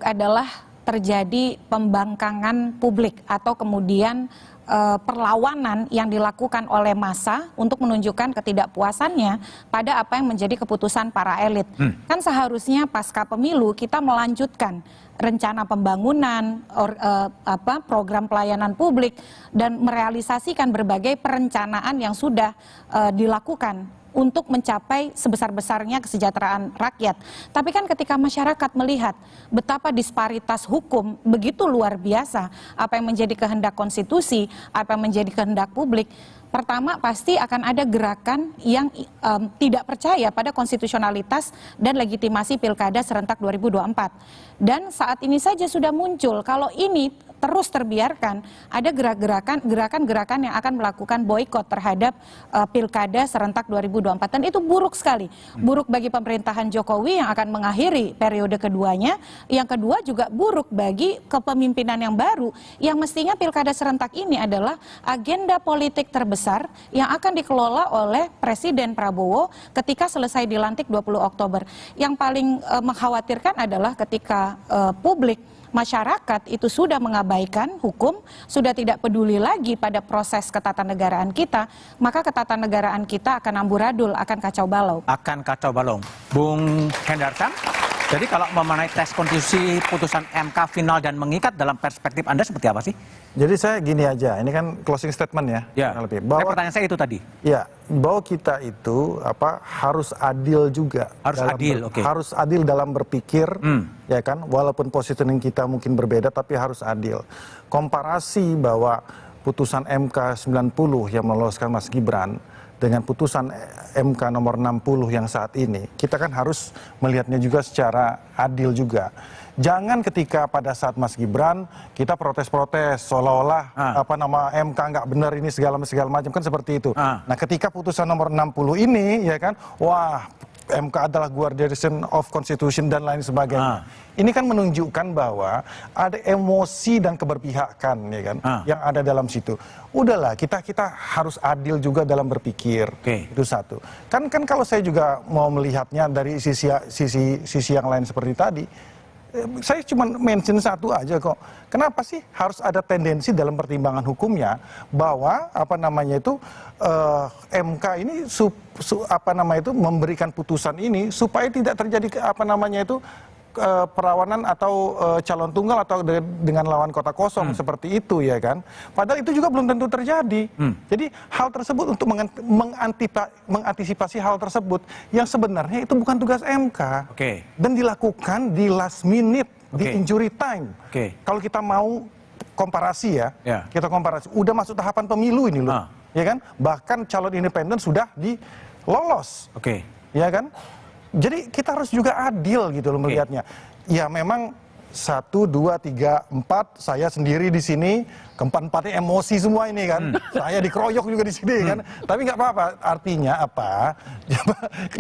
adalah terjadi pembangkangan publik atau kemudian perlawanan yang dilakukan oleh massa untuk menunjukkan ketidakpuasannya pada apa yang menjadi keputusan para elit. Kan seharusnya pasca pemilu kita melanjutkan rencana pembangunan, program pelayanan publik, dan merealisasikan berbagai perencanaan yang sudah dilakukan untuk mencapai sebesar-besarnya kesejahteraan rakyat. Tapi kan ketika masyarakat melihat betapa disparitas hukum begitu luar biasa, apa yang menjadi kehendak konstitusi, apa yang menjadi kehendak publik, pertama pasti akan ada gerakan yang tidak percaya pada konstitusionalitas dan legitimasi pilkada serentak 2024. Dan saat ini saja sudah muncul, kalau ini terus terbiarkan, ada gerakan-gerakan yang akan melakukan boikot terhadap pilkada serentak 2024. Dan itu buruk sekali. Buruk bagi pemerintahan Jokowi yang akan mengakhiri periode keduanya. Yang kedua juga buruk bagi kepemimpinan yang baru, yang mestinya pilkada serentak ini adalah agenda politik terbesar yang akan dikelola oleh Presiden Prabowo ketika selesai dilantik 20 Oktober. Yang paling mengkhawatirkan adalah ketika publik, masyarakat itu sudah mengabaikan hukum, sudah tidak peduli lagi pada proses ketatanegaraan kita, maka ketatanegaraan kita akan amburadul, akan kacau balau. Akan kacau balau. Bung Hendarsan, jadi kalau memenai tes konstitusi putusan MK final dan mengikat dalam perspektif Anda seperti apa sih? Jadi saya gini aja, ini kan closing statement ya. Ya. Bahwa, pertanyaan saya itu tadi. Ya, bahwa kita itu harus adil juga. Harus adil, oke. Harus adil dalam berpikir, ya kan. Walaupun positioning kita mungkin berbeda, tapi harus adil. Komparasi bahwa putusan MK 90 yang meloloskan Mas Gibran dengan putusan MK nomor 60 yang saat ini, kita kan harus melihatnya juga secara adil juga. Jangan ketika pada saat Mas Gibran kita protes-protes seolah-olah MK nggak benar ini segala macam, kan seperti itu. Nah, ketika putusan nomor 60 ini, ya kan, wah, MK adalah guardian of constitution dan lain sebagainya. Ini kan menunjukkan bahwa ada emosi dan keberpihakan, ya kan, yang ada dalam situ. Udahlah, kita harus adil juga dalam berpikir. Itu satu. Kan kalau saya juga mau melihatnya dari sisi yang lain seperti tadi, saya cuma mention satu aja kok. Kenapa sih harus ada tendensi dalam pertimbangan hukumnya bahwa MK ini memberikan putusan ini supaya tidak terjadi perawanan atau calon tunggal atau dengan lawan kota kosong seperti itu, ya kan. Padahal itu juga belum tentu terjadi. Jadi hal tersebut untuk mengantisipasi hal tersebut yang sebenarnya itu bukan tugas MK. Dan dilakukan di last minute, di injury time. Kalau kita mau komparasi ya, kita komparasi. Udah masuk tahapan pemilu ini loh, ya kan. Bahkan calon independen sudah dilolos, ya kan. Jadi kita harus juga adil gitu loh melihatnya. Ya memang 1, 2, 3, 4 saya sendiri di sini, keempat-empatnya emosi semua ini kan. Saya dikeroyok juga di sini kan. Tapi nggak apa-apa. Artinya apa?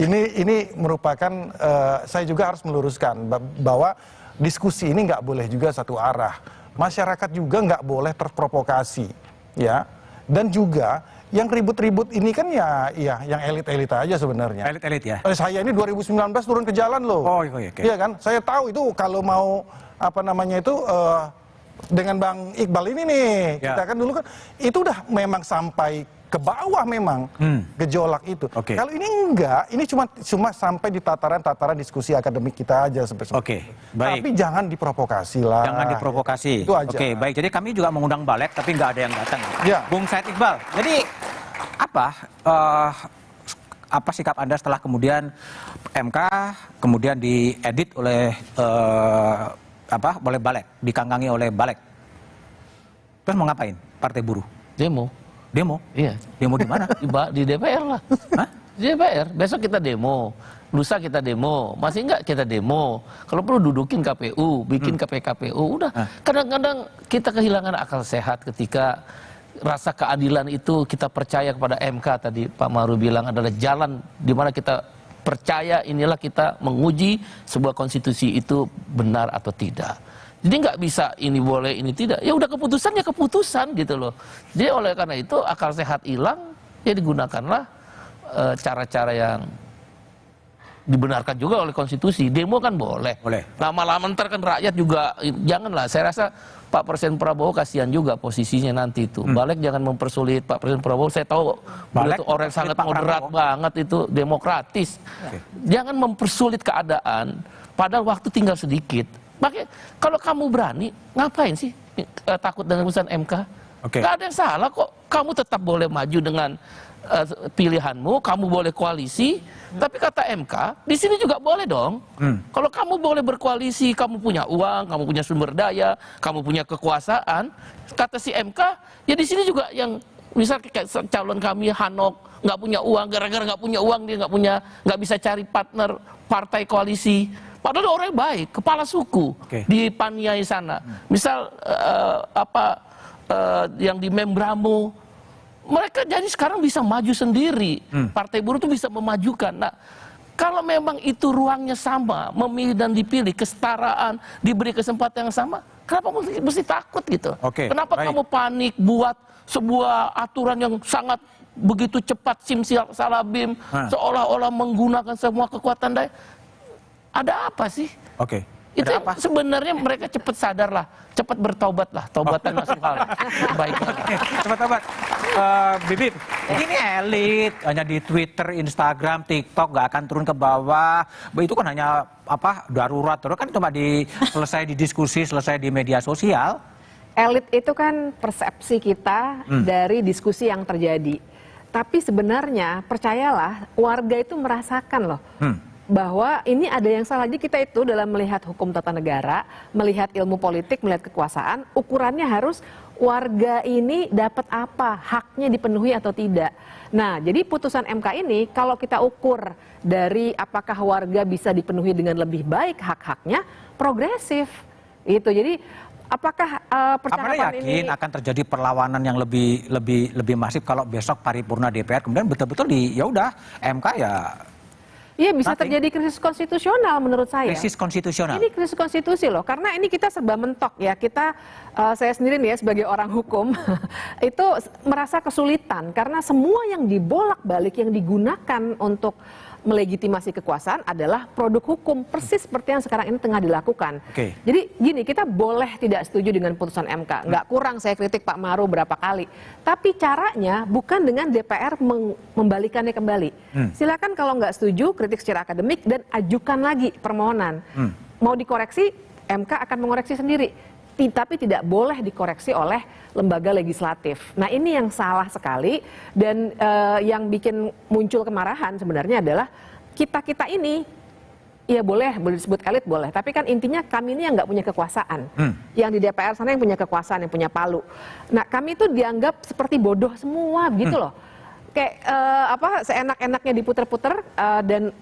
Ini merupakan saya juga harus meluruskan bahwa diskusi ini nggak boleh juga satu arah. Masyarakat juga nggak boleh terprovokasi, ya. Dan juga yang ribut-ribut ini kan ya yang elit-elit aja sebenarnya. Elit-elit ya? Saya ini 2019 turun ke jalan loh. Iya kan? Saya tahu itu kalau mau dengan Bang Iqbal ini nih, kita kan dulu kan itu udah memang sampai ke bawah memang gejolak itu. Kalau ini enggak, ini cuma sampai di tataran diskusi akademik kita aja seperti baik. Tapi jangan diprovokasi lah. Jangan diprovokasi. Itu aja. Baik. Jadi kami juga mengundang balik, tapi nggak ada yang datang. Bung Said Iqbal. Jadi apa sikap Anda setelah kemudian MK kemudian diedit oleh oleh Balik, dikangkangi oleh Balik? Terus mau ngapain Partai Buruh? Demo. Iya. Demo di mana? Di DPR lah. Hah? Di DPR. Besok kita demo. Lusa kita demo. Masih enggak kita demo. Kalau perlu dudukin KPU, bikin KPKPU. Udah. Kadang-kadang kita kehilangan akal sehat ketika rasa keadilan itu kita percaya kepada MK tadi Pak Maru bilang adalah jalan di mana kita percaya inilah kita menguji sebuah konstitusi itu benar atau tidak. Jadi nggak bisa ini boleh ini tidak. Ya udah keputusan ya keputusan gitu loh. Jadi oleh karena itu akal sehat hilang ya digunakanlah cara-cara yang dibenarkan juga oleh konstitusi. Demo kan boleh. Lama-lama ntar kan rakyat juga, janganlah. Saya rasa Pak Presiden Prabowo kasihan juga posisinya nanti itu. Balik jangan mempersulit Pak Presiden Prabowo. Saya tahu beliau itu orang sangat moderat banget, itu demokratis. Jangan mempersulit keadaan. Padahal waktu tinggal sedikit. Makanya kalau kamu berani, ngapain sih takut dengan putusan MK? Gak ada yang salah kok. Kamu tetap boleh maju dengan pilihanmu, kamu boleh koalisi, tapi kata MK, di sini juga boleh dong. Kalau kamu boleh berkoalisi, kamu punya uang, kamu punya sumber daya, kamu punya kekuasaan, kata si MK, ya di sini juga yang misal kayak calon kami Hanok nggak punya uang, gara-gara nggak punya uang dia nggak bisa cari partner partai koalisi. Padahal orang baik, kepala suku di Paniai sana. Misal yang di Membramo. Mereka jadi sekarang bisa maju sendiri. Partai buruh itu bisa memajukan. Nah, kalau memang itu ruangnya sama, memilih dan dipilih, kesetaraan, diberi kesempatan yang sama, kenapa mesti takut gitu? Kenapa kamu panik buat sebuah aturan yang sangat begitu cepat, simsalabim, seolah-olah menggunakan semua kekuatan daya? Ada apa sih? Itu sebenarnya mereka cepat sadarlah, cepat bertobatlah, taubatan nasuha. Baik. Cepat tobat. Bibip, ini elit hanya di Twitter, Instagram, TikTok nggak akan turun ke bawah. Itu kan hanya darurat, terus kan cuma selesai di diskusi, selesai di media sosial. Elit itu kan persepsi kita dari diskusi yang terjadi. Tapi sebenarnya percayalah, warga itu merasakan loh. Bahwa ini ada yang salah. Jadi kita itu dalam melihat hukum tata negara, melihat ilmu politik, melihat kekuasaan, ukurannya harus warga ini dapat apa, haknya dipenuhi atau tidak. Nah, jadi putusan MK ini kalau kita ukur dari apakah warga bisa dipenuhi dengan lebih baik hak-haknya, progresif. Itu. Jadi apakah percakapan ini akan terjadi perlawanan yang lebih masif kalau besok paripurna DPR kemudian betul-betul ya udah MK ya. Iya, bisa terjadi krisis konstitusional menurut saya. Krisis konstitusional? Ini krisis konstitusi loh, karena ini kita serba mentok ya. Saya sendiri nih ya sebagai orang hukum, itu merasa kesulitan. Karena semua yang dibolak-balik, yang digunakan untuk melegitimasi kekuasaan adalah produk hukum, persis seperti yang sekarang ini tengah dilakukan. Jadi gini, kita boleh tidak setuju dengan putusan MK. Nggak kurang saya kritik Pak Maru berapa kali. Tapi caranya bukan dengan DPR membalikannya kembali. Silakan kalau nggak setuju, kritik secara akademik dan ajukan lagi permohonan. Mau dikoreksi, MK akan mengoreksi sendiri. Tapi tidak boleh dikoreksi oleh lembaga legislatif. Nah, ini yang salah sekali dan yang bikin muncul kemarahan sebenarnya adalah kita ini ya boleh disebut elit boleh, tapi kan intinya kami ini yang nggak punya kekuasaan. Yang di DPR sana yang punya kekuasaan, yang punya palu. Nah, kami itu dianggap seperti bodoh semua gitu loh. Kayak seenak-enaknya diputer-puter dan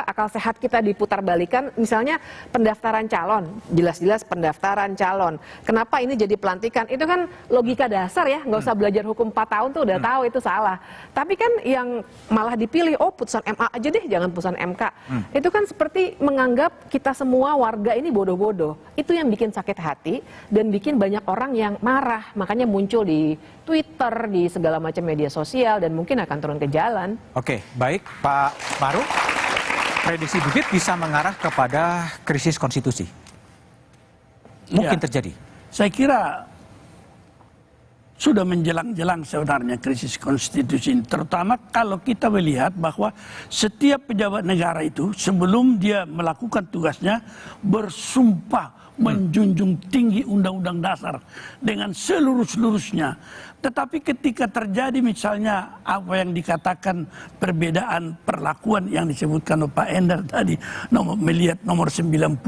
akal sehat kita diputar balikan. Misalnya pendaftaran calon, jelas-jelas pendaftaran calon. Kenapa ini jadi pelantikan? Itu kan logika dasar ya, nggak usah belajar hukum 4 tahun tuh udah tahu itu salah. Tapi kan yang malah dipilih, putusan MA aja deh, jangan putusan MK. Itu kan seperti menganggap kita semua warga ini bodoh-bodoh. Itu yang bikin sakit hati dan bikin banyak orang yang marah. Makanya muncul di Twitter, di segala macam media sosial dan mungkin akan turun ke jalan. Oke, baik Pak Maru. Prediksi Bibip bisa mengarah kepada krisis konstitusi. Mungkin terjadi. Saya kira sudah menjelang-jelang sebenarnya krisis konstitusi ini. Terutama kalau kita melihat bahwa setiap pejabat negara itu sebelum dia melakukan tugasnya bersumpah menjunjung tinggi undang-undang dasar dengan seluruh-seluruhnya. Tetapi ketika terjadi misalnya apa yang dikatakan perbedaan perlakuan yang disebutkan oleh Pak Endar tadi, melihat nomor 90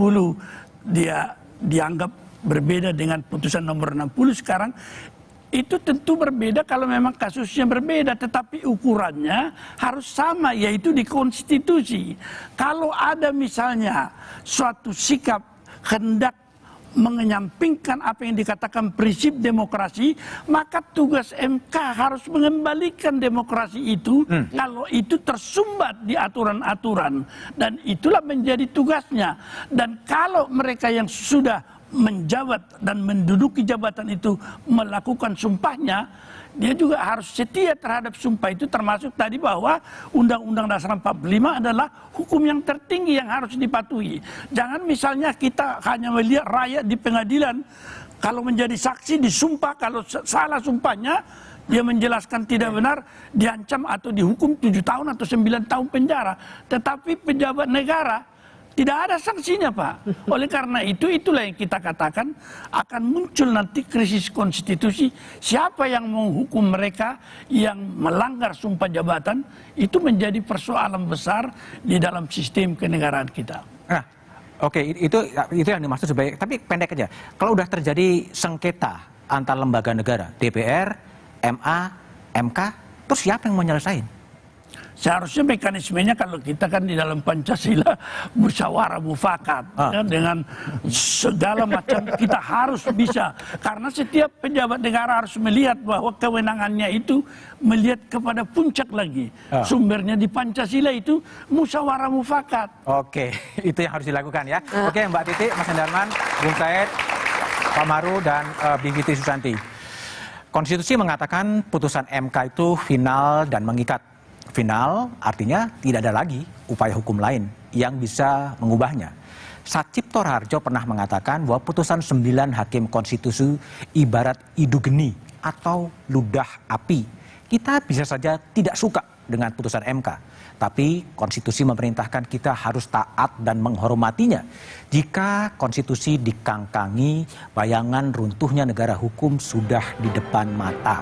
dia dianggap berbeda dengan putusan nomor 60 sekarang, itu tentu berbeda kalau memang kasusnya berbeda, tetapi ukurannya harus sama, yaitu di konstitusi. Kalau ada misalnya suatu sikap hendak menyampingkan apa yang dikatakan prinsip demokrasi, maka tugas MK harus mengembalikan demokrasi itu kalau itu tersumbat di aturan-aturan, dan itulah menjadi tugasnya. Dan kalau mereka yang sudah menjabat dan menduduki jabatan itu melakukan sumpahnya, dia juga harus setia terhadap sumpah itu, termasuk tadi bahwa Undang-Undang Dasar 45 adalah hukum yang tertinggi yang harus dipatuhi. Jangan misalnya kita hanya melihat rakyat di pengadilan, kalau menjadi saksi disumpah, kalau salah sumpahnya, dia menjelaskan tidak benar, diancam atau dihukum 7 tahun atau 9 tahun penjara. Tetapi pejabat negara tidak ada sanksinya, Pak. Oleh karena itulah yang kita katakan akan muncul nanti krisis konstitusi. Siapa yang menghukum mereka yang melanggar sumpah jabatan, itu menjadi persoalan besar di dalam sistem kenegaraan kita. Nah, oke, itu yang dimaksud sebagai, tapi pendek aja. Kalau udah terjadi sengketa antar lembaga negara, DPR, MA, MK, terus siapa yang mau nyelesain? Seharusnya mekanismenya kalau kita kan di dalam Pancasila musyawarah mufakat ya, dengan segala macam kita harus bisa, karena setiap pejabat negara harus melihat bahwa kewenangannya itu melihat kepada puncak lagi. Sumbernya di Pancasila itu musyawarah mufakat. Oke, itu yang harus dilakukan ya. Oke, Mbak Titi, Mas Hendarman, Bung Said, Pak Maru, dan Bivitri Susanti. Konstitusi mengatakan putusan MK itu final dan mengikat. Final artinya tidak ada lagi upaya hukum lain yang bisa mengubahnya. Satcipto Rarjo pernah mengatakan bahwa putusan 9 hakim konstitusi ibarat idu geni atau ludah api. Kita bisa saja tidak suka dengan putusan MK, tapi konstitusi memerintahkan kita harus taat dan menghormatinya. Jika konstitusi dikangkangi, bayangan runtuhnya negara hukum sudah di depan mata.